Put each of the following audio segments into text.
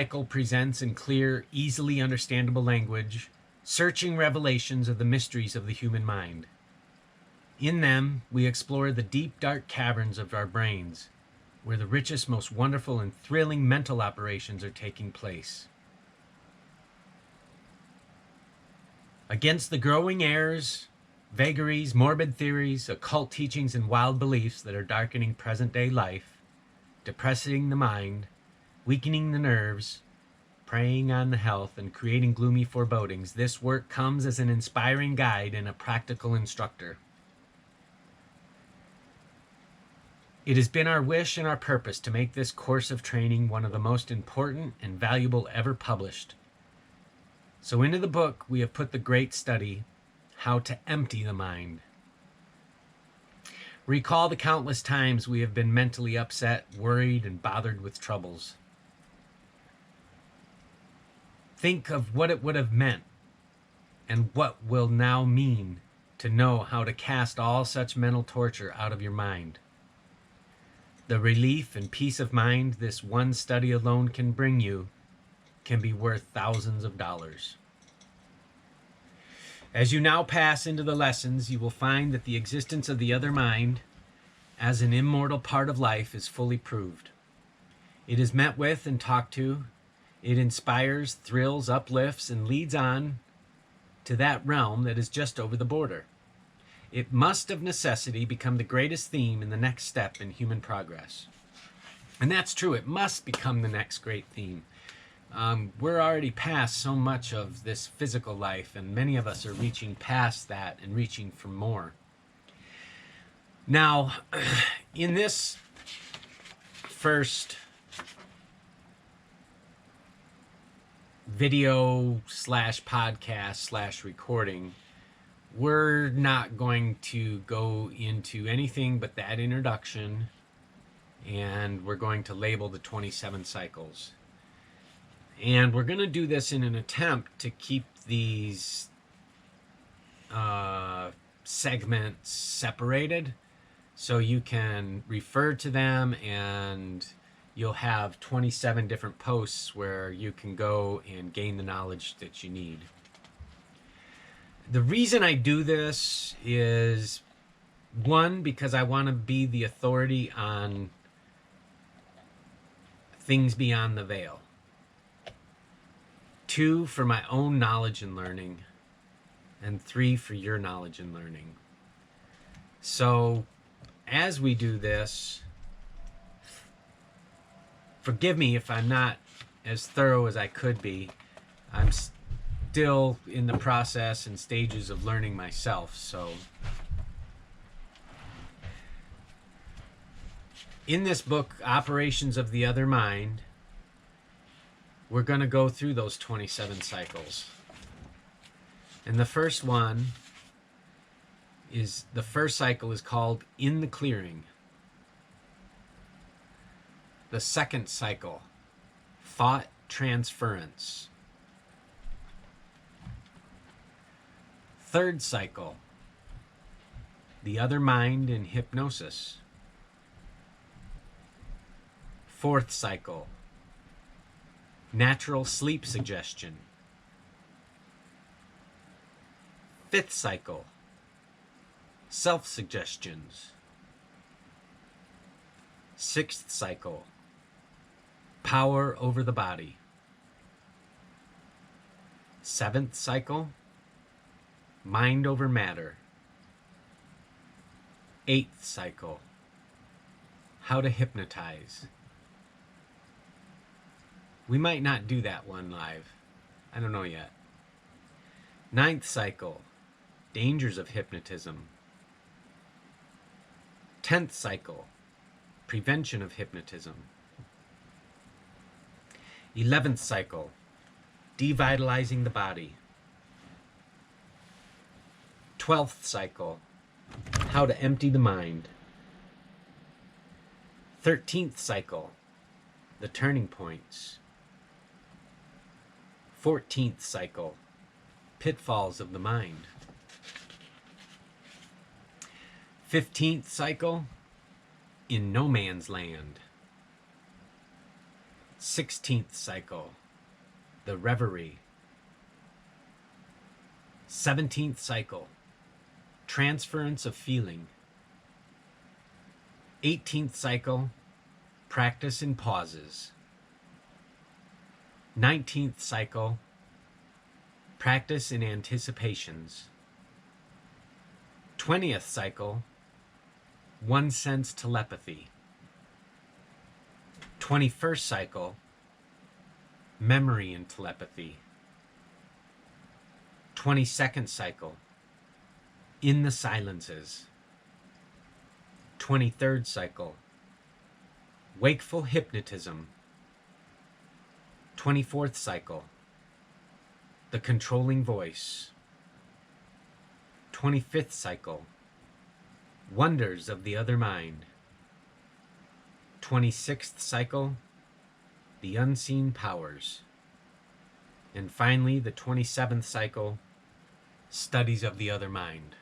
cycle presents in clear, easily understandable language, searching revelations of the mysteries of the human mind. In them, we explore the deep, dark caverns of our brains, where the richest, most wonderful, and thrilling mental operations are taking place. Against the growing errors, vagaries, morbid theories, occult teachings, and wild beliefs that are darkening present-day life, depressing the mind, weakening the nerves, preying on the health, and creating gloomy forebodings, this work comes as an inspiring guide and a practical instructor. It has been our wish and our purpose to make this course of training one of the most important and valuable ever published. So into the book we have put the great study, How to Empty the Mind. Recall the countless times we have been mentally upset, worried, and bothered with troubles. Think of what it would have meant and what will now mean to know how to cast all such mental torture out of your mind. The relief and peace of mind this one study alone can bring you can be worth thousands of dollars. As you now pass into the lessons, you will find that the existence of the other mind as an immortal part of life is fully proved. It is met with and talked to. It inspires, thrills, uplifts, and leads on to that realm that is just over the border. It must of necessity become the greatest theme in the next step in human progress. And that's true, it must become the next great theme. We're already past so much of this physical life, and many of us are reaching past that and reaching for more. Now, in this first video slash podcast slash recording, we're not going to go into anything but that introduction, and we're going to label the 27 cycles. And we're going to do this in an attempt to keep these segments separated so you can refer to them, and you'll have 27 different posts where you can go and gain the knowledge that you need. The reason I do this is, one, because I want to be the authority on things beyond the veil. Two, for my own knowledge and learning. And three, for your knowledge and learning. So, as we do this, forgive me if I'm not as thorough as I could be. I'm still in the process and stages of learning myself, so in this book, Operations of the Other Mind, we're going to go through those 27 cycles. And the first cycle is called In the Clearing. The second cycle, Thought Transference. Third cycle, The Other Mind in Hypnosis. Fourth cycle, Natural Sleep Suggestion. Fifth cycle, Self-Suggestions. Sixth cycle, Power over the Body. Seventh cycle, Mind over Matter. Eighth cycle, How to Hypnotize. We might not do that one live. I don't know yet. Ninth cycle, Dangers of Hypnotism. 10th cycle, Prevention of Hypnotism. 11th cycle, Devitalizing the Body. 12th cycle, How to Empty the Mind. 13th cycle, The Turning Points. 14th cycle, Pitfalls of the Mind. 15th cycle, In No Man's Land. 16th cycle, the reverie. 17th cycle, transference of feeling. 18th cycle, practice in pauses. 19th cycle, practice in anticipations. 20th cycle, one sense telepathy. 21st cycle, memory and telepathy. 22nd cycle, in the silences. 23rd cycle, wakeful hypnotism. 24th cycle, the controlling voice. 25th cycle, wonders of the other mind. 26th cycle, the unseen powers. And finally, the 27th cycle, studies of the other mind.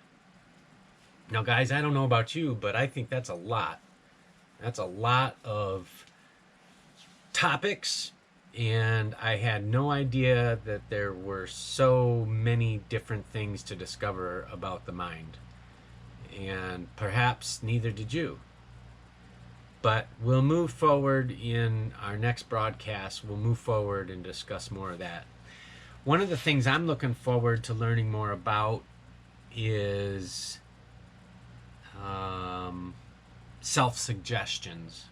Now, guys, I don't know about you, but I think that's a lot. That's a lot of topics, and I had no idea that there were so many different things to discover about the mind. And perhaps neither did you. But we'll move forward in our next broadcast. We'll move forward and discuss more of that. One of the things I'm looking forward to learning more about is self-suggestions.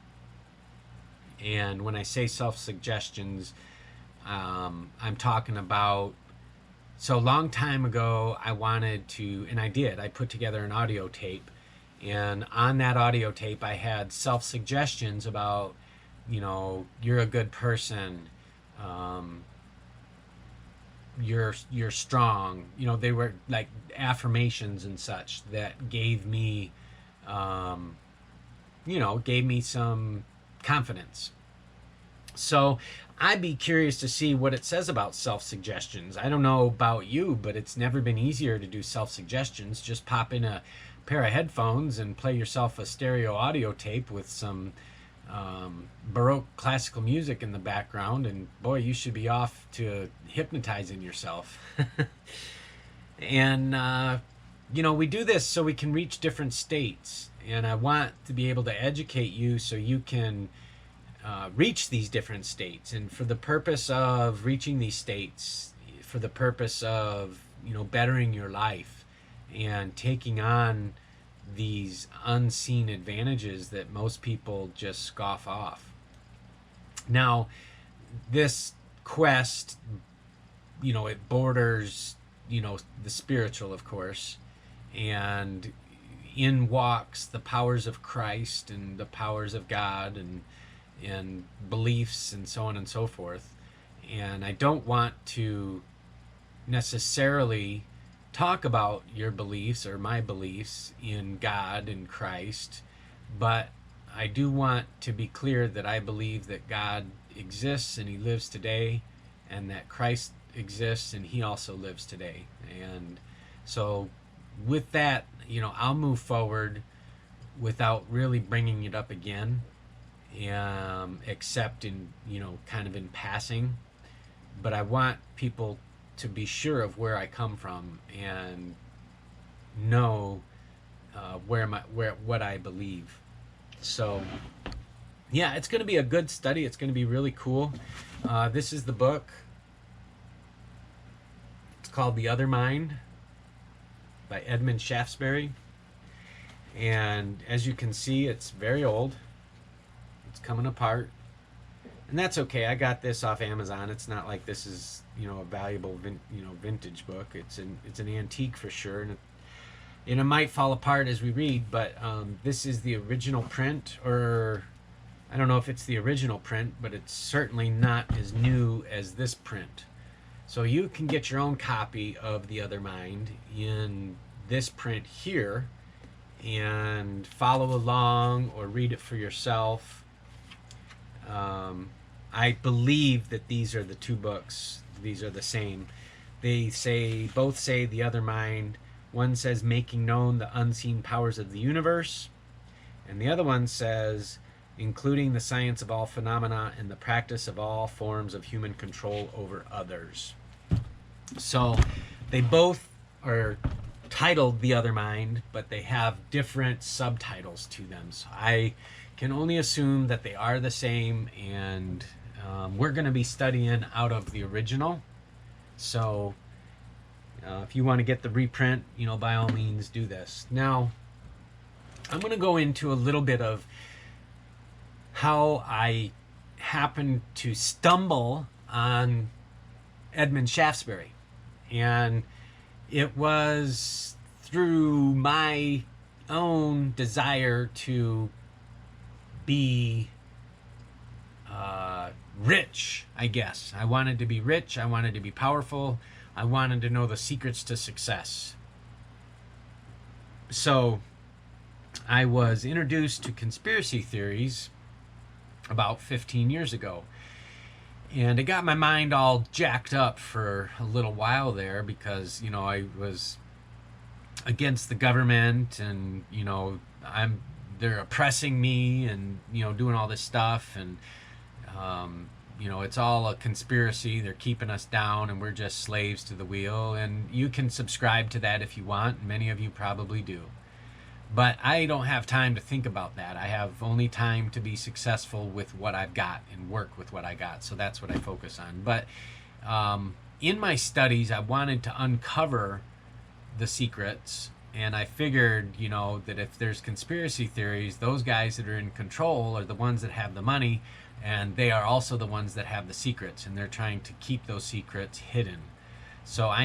And when I say self-suggestions, I'm talking about, so a long time ago I wanted to, and I did, I put together an audio tape, and on that audio tape I had self-suggestions about, you know, you're a good person, you're strong, you know, they were like affirmations and such that gave me, you know, gave me some confidence. So I'd be curious to see what it says about self-suggestions. I don't know about you, but it's never been easier to do self-suggestions. Just pop in a pair of headphones and play yourself a stereo audio tape with some Baroque classical music in the background, and boy, you should be off to hypnotizing yourself. And you know, we do this so we can reach different states, and I want to be able to educate you so you can reach these different states. And for the purpose of reaching these states, for the purpose of, you know, bettering your life and taking on these unseen advantages that most people just scoff off. Now, this quest, you know, it borders, you know, the spiritual, of course, and in walks the powers of Christ and the powers of God and beliefs and so on and so forth. And I don't want to necessarily talk about your beliefs or my beliefs in God and Christ, but I do want to be clear that I believe that God exists and he lives today, and that Christ exists and he also lives today. And so with that, you know, I'll move forward without really bringing it up again, except in, you know, kind of in passing. But I want people to be sure of where I come from and know what I believe. So yeah, it's going to be a good study. It's going to be really cool. This is the book. It's called The Other Mind by Edmund Shaftesbury. And as you can see, it's very old. It's coming apart. And that's okay. I got this off Amazon. It's not like this is, you know, a valuable vintage book. It's an antique for sure, and it might fall apart as we read. But this is the original print, or I don't know if it's the original print, but it's certainly not as new as this print. So you can get your own copy of The Other Mind in this print here and follow along or read it for yourself. I believe that these are the two books. These are the same. They both say The Other Mind. One says Making Known the Unseen Powers of the Universe, and the other one says including the science of all phenomena and the practice of all forms of human control over others. So they both are titled The Other Mind, but they have different subtitles to them. So I can only assume that they are the same, and we're going to be studying out of the original. So if you want to get the reprint, by all means do this. Now, I'm going to go into a little bit of how I happened to stumble on Edmund Shaftesbury. And it was through my own desire to be rich, I guess. I wanted to be rich. I wanted to be powerful. I wanted to know the secrets to success. So I was introduced to conspiracy theories about 15 years ago. And it got my mind all jacked up for a little while there because, I was against the government and, they're oppressing me and, doing all this stuff. And, it's all a conspiracy. They're keeping us down and we're just slaves to the wheel. And you can subscribe to that if you want. Many of you probably do. But I don't have time to think about that. I have only time to be successful with what I've got and work with what I got. So that's what I focus on. But in my studies, I wanted to uncover the secrets. And I figured, that if there's conspiracy theories, those guys that are in control are the ones that have the money. And they are also the ones that have the secrets. And they're trying to keep those secrets hidden. So I need